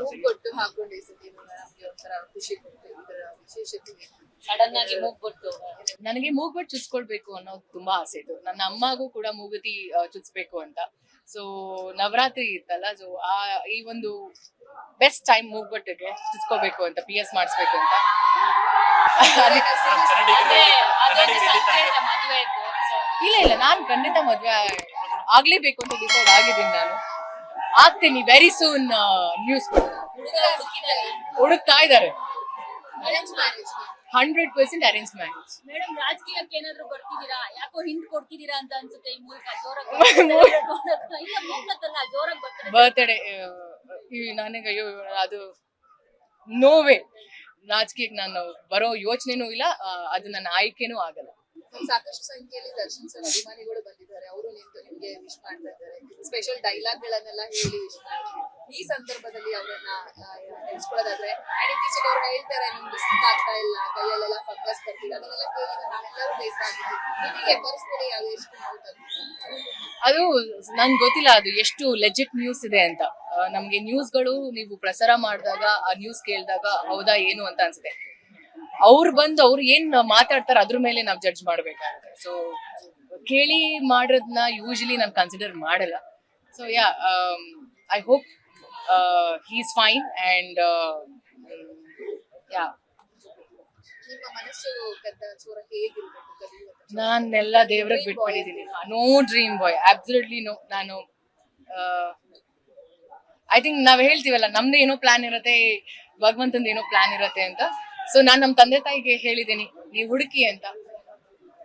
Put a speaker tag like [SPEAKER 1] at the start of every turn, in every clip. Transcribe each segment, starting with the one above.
[SPEAKER 1] ಮೂಗ್ಬೊಟ್ಟು ಹಾಕೊಂಡು ಈ ಸತಿ ನಮ್ಗೆ ಒಂಥರ ಖುಷಿ ಕೊಟ್ಟು ಇದರ ವಿಶೇಷತೆ
[SPEAKER 2] ಸಡನ್ ಆಗಿ ಮೂಗ್ಬಿಟ್ಟು
[SPEAKER 3] ನನಗೆ ಮೂಗ್ಬಟ್ಟು ಚುಚ್ಕೊಳ್ಬೇಕು ಅನ್ನೋದು ತುಂಬಾ ಆಸೆ ಇತ್ತು. ನನ್ನ ಅಮ್ಮಗೂ ಕೂಡ ಮೂಗುತಿ ಚುಚ್ಬೇಕು ಅಂತ. ಸೊ ನವರಾತ್ರಿ ಇತ್ತಲ್ಲ, ಸೊ ಈ ಒಂದು ಬೆಸ್ಟ್ ಟೈಮ್ ಮೂಗ್ಬಟ್ಟಿಗೆ ಚುಚ್ಕೋಬೇಕು ಅಂತ, PS ಮಾಡಿಸ್ಬೇಕು ಅಂತ. ಅದಕ್ಕೆ
[SPEAKER 2] ಅಂದ್ರೆ ಅದೊಂದು ಸಂಕೇತ ಮದುವೆ ಇದ್ದು
[SPEAKER 3] ಇಲ್ಲ ನಾನು ಖಂಡಿತ ಮದ್ವೆ ಆಗ್ಲೇಬೇಕು ಅಂತ ಡಿಸೈಡ್ ಆಗಿದ್ದೀನಿ. ನಾನು ಆಗ್ತೀನಿ ವೆರಿ ಸೂನ್. ನ್ಯೂಸ್ ಹುಡುಕ್ತಾ ಇದ್ದಾರೆ.
[SPEAKER 1] Arrange marriage
[SPEAKER 3] 100% arrange marriage.
[SPEAKER 2] Madam ರಾಜಕೀಯಕ್ಕೆ ಏನಾದ್ರು ಬರ್ತಿದ್ದೀರಾ? ಯಾಕೋ ಹಿಂಟ್ ಕೊಡ್ತಿದ್ದೀರಾ ಅಂತ ಅನ್ಸುತ್ತೆ. ಈ ಮೂಲಕ ಜೋರಾಗಿ
[SPEAKER 3] ಬರ್ತ್ಡೇ ನನಗೆ ಅದು ನೋವೇ. ರಾಜಕೀಯಕ್ಕೆ ನಾನು ಬರೋ ಯೋಚನೆನೂ ಇಲ್ಲ, ಅದು ನನ್ನ ಆಯ್ಕೆನೂ ಆಗಲ್ಲ.
[SPEAKER 1] ಸಾಕಷ್ಟು ಸಂಖ್ಯೆಯಲ್ಲಿ ದರ್ಶನ್ ಸರ್ ಅಭಿಮಾನಿಗಳು ಬಂದಿದ್ದಾರೆ. ಅವರು ನಿಂತು ನಿಮ್ಗೆ ವಿಶ್ ಮಾಡ್ತಾ ಇದ್ದಾರೆ. ಸ್ಪೆಷಲ್ ಡೈಲಾಗ್ ಗಳನ್ನೆಲ್ಲ ಹೇಳಿ ವಿಶ್ ಮಾಡ್ತಾರೆ. ಈ ಸಂದರ್ಭದಲ್ಲಿ ಅವರನ್ನ ನೆನೆಸ್ಕೊಳ್ಳೋದಾದ್ರೆ ಇತ್ತೀಚೆಗೆ ಅವ್ರು ಹೇಳ್ತಾರೆ ನಿಮ್ಗೆ ಇಷ್ಟ ಆಗ್ತಾ ಇಲ್ಲ, ಕೈಯಲ್ಲೆಲ್ಲ ಫಂಗಸ್ ಬರ್ತಿದೆ, ಅದನ್ನೆಲ್ಲ ಕೇಳಿ ನಾವೆಲ್ಲರೂ ಬೇಸರ ಆಗಿದ್ವಿ. ನಿಮಗೆ ಪರಿಸ್ಥಿತಿ ಅದು ಎಷ್ಟು
[SPEAKER 3] ಅದು ನನ್ಗೆ ಗೊತ್ತಿಲ್ಲ ಅದು ಎಷ್ಟು ಲೆಜಿಟ್ ನ್ಯೂಸ್ ಇದೆ ಅಂತ. ನಮ್ಗೆ ನ್ಯೂಸ್ಗಳು ನೀವು ಪ್ರಸಾರ ಮಾಡಿದಾಗ ಆ ನ್ಯೂಸ್ ಕೇಳಿದಾಗ ಹೌದಾ ಏನು ಅಂತ ಅನ್ಸುತ್ತೆ. ಅವ್ರು ಬಂದು ಅವ್ರು ಏನ್ ಮಾತಾಡ್ತಾರೆ ಅದ್ರ ಮೇಲೆ ನಾವು ಜಡ್ಜ್ ಮಾಡ್ಬೇಕಾಗುತ್ತೆ. ಸೊ ಕೇಳಿ ಮಾಡೋದನ್ನ ಯೂಶಲಿ ನಾನು ಕನ್ಸಿಡರ್ ಮಾಡಲ್ಲ. So yeah, I hope he's fine and yeah.
[SPEAKER 1] ನಿಮ್ಮ ಮನಸ್ಸು ಕದ್ದ ಚೂರ ಹೇಗಿರ್ಬೇಕು ಕಲಿಯುವ?
[SPEAKER 3] ನಾನೆಲ್ಲ ದೇವ್ರಿಗೆ ಬಿಟ್ಬಿಟ್ಟಿದ್ದೀನಿ. No dream boy, absolutely no. ನಾನು ಐ ಥಿಂಕ್ ನಾವ್ ಹೇಳ್ತೀವಲ್ಲ, ನಮ್ದು ಏನೋ ಪ್ಲಾನ್ ಇರತ್ತೆ, ಭಗವಂತಂದು ಏನೋ ಪ್ಲಾನ್ ಇರತ್ತೆ ಅಂತ. ಸೊ ನಾನ್ ನಮ್ ತಂದೆ ತಾಯಿಗೆ ಹೇಳಿದ್ದೀನಿ, ನೀವು ಹುಡುಕಿ ಅಂತ,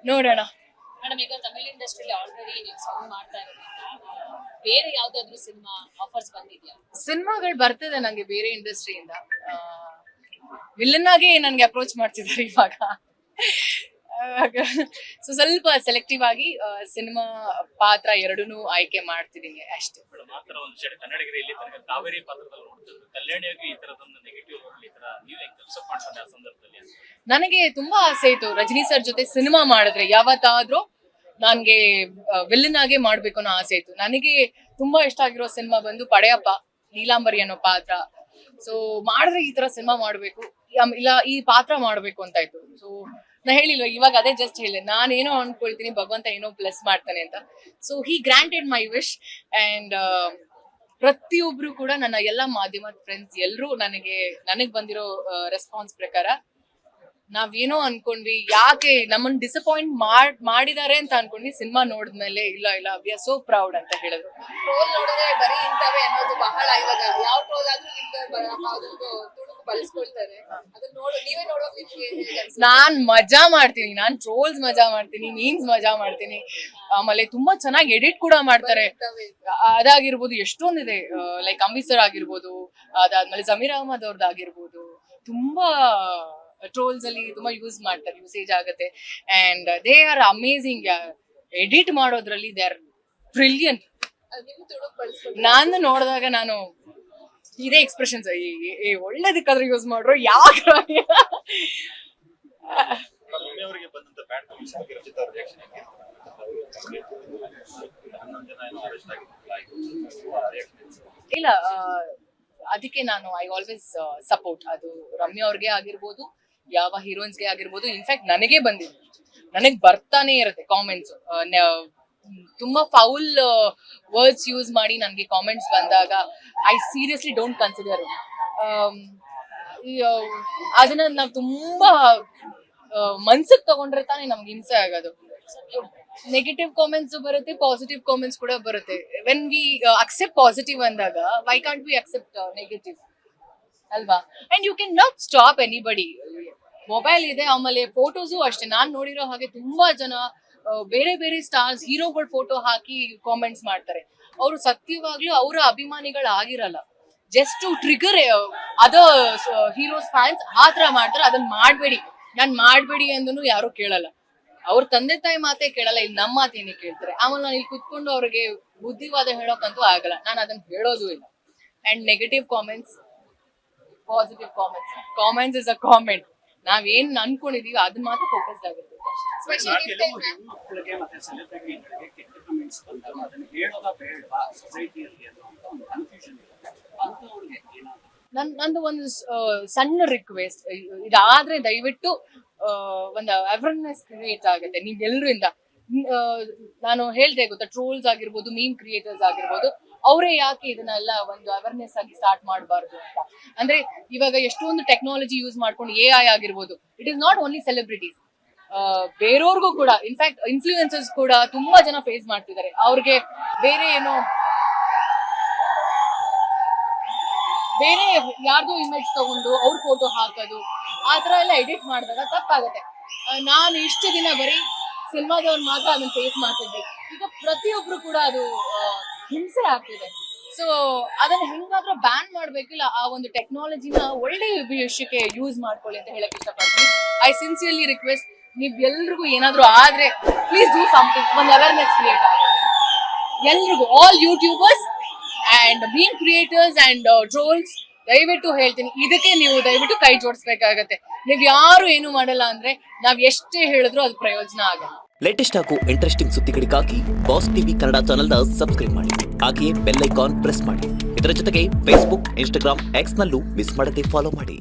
[SPEAKER 3] ನೋಡೋಣ.
[SPEAKER 2] ಮೇಡಮ್, ಈಗ ತಮಿಳ್ ಇಂಡಸ್ಟ್ರಿಲಿ ಆಲ್ರೆಡಿ ನೀವು ಸಾಂಗ್ ಮಾಡ್ತಾ ಇರೋದ್ರಿಂದ ಬೇರೆ ಯಾವ್ದಾದ್ರು ಸಿನಿಮಾ ಆಫರ್ಸ್ ಬಂದಿದ್ಯಾ?
[SPEAKER 3] ಸಿನಿಮಾಗಳು ಬರ್ತದೆ ನಂಗೆ ಬೇರೆ ಇಂಡಸ್ಟ್ರಿಯಿಂದ. ವಿಲನ್ ಆಗಿ ನನ್ಗೆ ಅಪ್ರೋಚ್ ಮಾಡ್ತಿದ್ದಾರೆ ಇವಾಗ. ಸೊ ಸ್ವಲ್ಪ ಸೆಲೆಕ್ಟಿವ್ ಆಗಿ ಸಿನಿಮಾ ಪಾತ್ರ ಎರಡನ್ನೂ ಆಯ್ಕೆ ಮಾಡ್ತಿದ್ದೀನಿ ಅಷ್ಟೇ.
[SPEAKER 4] ಕಾವೇರಿ ಪಾತ್ರದಲ್ಲಿ ಕಲ್ಯಾಣಿಯಾಗಿ ಈ ತರದೊಂದು ನೆಗೆಟಿವ್ ರೋಲ್ ಈ ತರ ನೀವು ಹೆಂಗ್ ಅಕ್ಸೆಪ್ಟ್ ಮಾಡ್ಕೊಂಡ್ರೆ ಆ ಸಂದರ್ಭದಲ್ಲಿ?
[SPEAKER 3] ನನಗೆ ತುಂಬಾ ಆಸೆ ಇತ್ತು ರಜನಿ ಸರ್ ಜೊತೆ ಸಿನಿಮಾ ಮಾಡಿದ್ರೆ ಯಾವತ್ತಾದ್ರೂ ನನ್ಗೆ ವಿಲನ್ ಆಗೇ ಮಾಡ್ಬೇಕು ಅನ್ನೋ ಆಸೆ ಇತ್ತು. ನನಗೆ ತುಂಬಾ ಇಷ್ಟ ಆಗಿರೋ ಸಿನಿಮಾ ಬಂದು ಪಡೆಯಪ್ಪ, ನೀಲಾಂಬರಿ ಅನ್ನೋ ಪಾತ್ರ. ಸೊ ಮಾಡಿದ್ರೆ ಈ ತರ ಸಿನಿಮಾ ಮಾಡ್ಬೇಕು, ಇಲ್ಲ ಈ ಪಾತ್ರ ಮಾಡ್ಬೇಕು ಅಂತ ಇತ್ತು. ಸೊ ನಾ ಹೇಳಿಲ್ವ ಇವಾಗ, ಅದೇ ಜಸ್ಟ್ ಹೇಳಿದೆ, ನಾನೇನೋ ಅನ್ಕೊಳ್ತೀನಿ, ಭಗವಂತ ಏನೋ ಪ್ಲಸ್ ಮಾಡ್ತಾನೆ ಅಂತ. So he granted my wish. And ಪ್ರತಿಯೊಬ್ರು ಕೂಡ ನನ್ನ ಎಲ್ಲ ಮಾಧ್ಯಮದ ಫ್ರೆಂಡ್ಸ್ ಎಲ್ಲರೂ ನನಗ್ ಬಂದಿರೋ ರೆಸ್ಪಾನ್ಸ್ ಪ್ರಕಾರ ನಾವೇನೋ ಅನ್ಕೊಂಡ್ವಿ, ಯಾಕೆ ನಮ್ಮನ್ನ ಡಿಸಪಾಯಿಂಟ್ ಮಾಡಿದ್ದಾರೆ ಅಂತ ಅನ್ಕೊಂಡ್ವಿ, ಸಿನಿಮಾ ನೋಡಿದ್ಮೇಲೆ ಇಲ್ಲ ವಿ ಆರ್ ಸೋ ಪ್ರೌಡ್ ಅಂತ ಹೇಳಿದ್ರು.
[SPEAKER 1] ಟ್ರೋಲ್ ನೋಡಿದ್ರೆ ಬರೀ ಇಂತವೇ ಅನ್ನೋದು ಬಹಳ. ಇವಾಗ ಯಾವ ಟ್ರೋಲ್ ಆದ್ರೂ ನಿಮ್ಗೆ ತುಣುಕು ಬಳಸ್ಕೊಳ್ತಾರೆ. ಅದನ್ನ ನೀವೇ ನೋಡುವಾಗ ನಿಮ್ಗೆ
[SPEAKER 3] ನಾನ್ ಮಜಾ ಮಾಡ್ತೀನಿ, ನಾನ್ ಟ್ರೋಲ್ಸ್ ಮಜಾ ಮಾಡ್ತೀನಿ, ಮೀಮ್ಸ್ ಮಜಾ ಮಾಡ್ತೀನಿ. ಆಮೇಲೆ ತುಂಬಾ ಚೆನ್ನಾಗಿ ಎಡಿಟ್ ಕೂಡ ಮಾಡ್ತಾರೆ. ಅದಾಗಿರ್ಬೋದು, ಎಷ್ಟೊಂದಿದೆ. ಲೈಕ್ ಅಂಬಿ ಆಗಿರ್ಬೋದು, ಅದಾದ್ಮೇಲೆ ಜಮೀರ್ ಅಹಮದ್ ಅವ್ರದ್ದಾಗಿರ್ಬೋದು, ತುಂಬಾ ಟ್ರೋಲ್ಸ್ ಅಲ್ಲಿ ತುಂಬಾ ಯೂಸೇಜ್ ಆಗುತ್ತೆ. And they are amazing. Edit ಮಾಡೋದ್ರಲ್ಲಿ ದೇ ಆರ್ ಬ್ರಿಲಿಯಂಟ್. ನಾನು ನೋಡಿದಾಗ ನಾನು ಇದೇ ಎಕ್ಸ್ಪ್ರೆಷನ್ಸ್, ಒಳ್ಳೇದಕ್ಕಾದ್ರೂ ಯೂಸ್ ಮಾಡ್ರು, ಯಾಕೆ ಇಲ್ಲ. ಅದಕ್ಕೆ ನಾನು ಐ ಆಲ್ವೇಸ್ ಸಪೋರ್ಟ್. ಅದು ರಮ್ಯಾ ಅವ್ರಿಗೆ ಆಗಿರ್ಬೋದು, ಯಾವ ಹೀರೋಯಿನ್ಸ್ಗೆ ಆಗಿರ್ಬೋದು. ಇನ್ಫ್ಯಾಕ್ಟ್ ನನಗೆ ಬಂದಿದೆ, ನನಗ್ ಬರ್ತಾನೆ ಇರುತ್ತೆ ಕಾಮೆಂಟ್ಸ್. ತುಂಬಾ ಫೌಲ್ ವರ್ಡ್ಸ್ ಯೂಸ್ ಮಾಡಿ ನನಗೆ ಕಾಮೆಂಟ್ಸ್ ಬಂದಾಗ ಐ ಸೀರಿಯಸ್ಲಿ ಡೋಂಟ್ ಕನ್ಸಿಡರ್. ಅದನ್ನ ನಾವು ತುಂಬಾ ಮನ್ಸಿಗೆ ತಗೊಂಡ್ರೆ ತಾನೇ ನಮ್ಗೆ ಹಿಂಸೆ ಆಗೋದು. ನೆಗೆಟಿವ್ ಕಾಮೆಂಟ್ಸ್ ಬರುತ್ತೆ, ಪಾಸಿಟಿವ್ ಕಾಮೆಂಟ್ಸ್ ಕೂಡ ಬರುತ್ತೆ. ವೆನ್ ವಿ ಅಕ್ಸೆಪ್ಟ್ ಪಾಸಿಟಿವ್ ಅಂದಾಗ why can't we accept negative ಅಲ್ವಾ? And you can not stop anybody. Mobile ಇದೆ, ಆಮೇಲೆ ಫೋಟೋಸು ಅಷ್ಟೇ. ನಾನ್ ನೋಡಿರೋ ಹಾಗೆ ತುಂಬಾ ಜನ ಬೇರೆ ಬೇರೆ ಸ್ಟಾರ್ಸ್, ಹೀರೋಗಳ ಫೋಟೋ ಹಾಕಿ ಕಾಮೆಂಟ್ಸ್ ಮಾಡ್ತಾರೆ. ಅವರು ಸತ್ಯವಾಗ್ಲೂ ಅವರ ಅಭಿಮಾನಿಗಳಾಗಿರಲ್ಲ, just to trigger other heroes fans ಆ ತರ ಮಾಡ್ತಾರೆ. ಅದನ್ನ ಮಾಡ್ಬೇಡಿ, ನಾನ್ ಮಾಡ್ಬೇಡಿ ಅಂದನು ಯಾರು ಕೇಳಲ್ಲ. ಅವ್ರ ತಂದೆ ತಾಯಿ ಮಾತೇ ಕೇಳಲ್ಲ, ಇಲ್ಲಿ ನಮ್ಮ ಮಾತೇನೆ ಕೇಳ್ತಾರೆ. ಆಮೇಲೆ ನಾನು ಇಲ್ಲಿ ಕುತ್ಕೊಂಡು ಅವ್ರಿಗೆ ಬುದ್ಧಿವಾದ ಹೇಳೋಕಂತೂ ಆಗಲ್ಲ, ನಾನು ಅದನ್ನ ಹೇಳೋದು ಇಲ್ಲ. And negative comments, positive comments is a comment. ನಾವೇನ್ ಅನ್ಕೊಂಡಿದೀವಿ ಅದನ್ನ ಮಾತ್ರ ಫೋಕಸ್ ಆಗಿರ್ಬೇಕು. ನಂದು ಒಂದು ಸಣ್ಣ ರಿಕ್ವೆಸ್ಟ್, ಇದಾದ್ರೆ ದಯವಿಟ್ಟು ಒಂದು ಅವೇರ್ನೆಸ್ ಕ್ರಿಯೇಟ್ ಆಗುತ್ತೆ ನೀವೆಲ್ಲರಿಂದ. ನಾನು ಹೇಳ್ದೆ ಗೊತ್ತಾ, ಟ್ರೋಲ್ಸ್ ಆಗಿರ್ಬೋದು, ಮೀಮ್ ಕ್ರಿಯೇಟರ್ಸ್ ಆಗಿರ್ಬೋದು, ಅವರೇ ಯಾಕೆ ಇದನ್ನೆಲ್ಲ ಒಂದು ಅವೇರ್ನೆಸ್ ಆಗಿ ಸ್ಟಾರ್ಟ್ ಮಾಡಬಾರ್ದು ಅಂತ. ಅಂದ್ರೆ ಇವಾಗ ಎಷ್ಟೊಂದು ಟೆಕ್ನಾಲಜಿ ಯೂಸ್ ಮಾಡ್ಕೊಂಡು AI ಆಗಿರ್ಬೋದು, it is not only celebrities, ಬೇರೆಯವ್ರಿಗೂ ಕೂಡ, ಇನ್ಫ್ಯಾಕ್ಟ್ ಇನ್ಫ್ಲೂಯೆನ್ಸರ್ಸ್ ಕೂಡ ತುಂಬಾ ಜನ ಫೇಸ್ ಮಾಡ್ತಿದ್ದಾರೆ. ಅವ್ರಿಗೆ ಬೇರೆ ಯಾರ್ದೋ ಇಮೇಜ್ ತಗೊಂಡು ಅವ್ರ ಫೋಟೋ ಹಾಕೋದು, ಆ ತರ ಎಲ್ಲ ಎಡಿಟ್ ಮಾಡಿದಾಗ ತಪ್ಪಾಗುತ್ತೆ. ನಾನು ಇಷ್ಟು ದಿನ ಬರೀ ಸಿನಿಮಾದವ್ರು ಮಾತ್ರ ಅದನ್ನ ಫೇಸ್ ಮಾಡ್ತಿದ್ವಿ, ಈಗ ಪ್ರತಿಯೊಬ್ರು ಕೂಡ ಅದು ಹಿಂಸೆ ಆಗ್ತಿದೆ. ಸೊ ಅದನ್ನ ಹೆಂಗಾದ್ರೂ ಬ್ಯಾನ್ ಮಾಡ್ಬೇಕಿಲ್ಲ, ಆ ಒಂದು ಟೆಕ್ನಾಲಜಿನ ಒಳ್ಳೆ ವಿಷಯಕ್ಕೆ ಯೂಸ್ ಮಾಡ್ಕೊಳ್ಳಿ ಅಂತ ಹೇಳಕ್ ಇಷ್ಟಪಡ್ತೀನಿ. ಐ ಸಿನ್ಸಿಯರ್ಲಿ ರಿಕ್ವೆಸ್ಟ್, ನೀವ್ ಎಲ್ರಿಗೂ ಏನಾದ್ರೂ ಆದ್ರೆ ಪ್ಲೀಸ್ ಡೂ ಸಮಥಿಂಗ್, ಒಂದು ಅವೇರ್ನೆಸ್ ಕ್ರಿಯೇಟ್ ಆಗುತ್ತೆ ಎಲ್ರಿಗೂ, all YouTubers and meme creators and trolls. ದಯವಿಟ್ಟು ಹೇಳ್ತೀನಿ, ಇದಕ್ಕೆ ನೀವು ದಯವಿಟ್ಟು ಕೈ ಜೋಡಿಸ್ಬೇಕಾಗತ್ತೆ. ನೀವ್ ಯಾರು ಏನು ಮಾಡಲ್ಲ ಅಂದ್ರೆ ನಾವ್ ಎಷ್ಟೇ ಹೇಳಿದ್ರು ಅದು ಪ್ರಯೋಜನ ಆಗಲ್ಲ.
[SPEAKER 5] ಲೇಟೆಸ್ಟ್ ಹಾಗೂ ಇಂಟ್ರೆಸ್ಟಿಂಗ್ ಸುದ್ದಿಗಳಿಗಾಗಿ ಬಾಸ್ ಟಿವಿ ಕನ್ನಡ ಚಾನೆಲ್ನ ಸಬ್ಸ್ಕ್ರೈಬ್ ಮಾಡಿ. ಹಾಗೆಯೇ ಬೆಲ್ ಐಕಾನ್ ಪ್ರೆಸ್ ಮಾಡಿ. ಇದರ ಜೊತೆಗೆ ಫೇಸ್ಬುಕ್, ಇನ್ಸ್ಟಾಗ್ರಾಮ್, ಎಕ್ಸ್ ನಲ್ಲೂ ಮಿಸ್ ಮಾಡದೆ ಫಾಲೋ ಮಾಡಿ.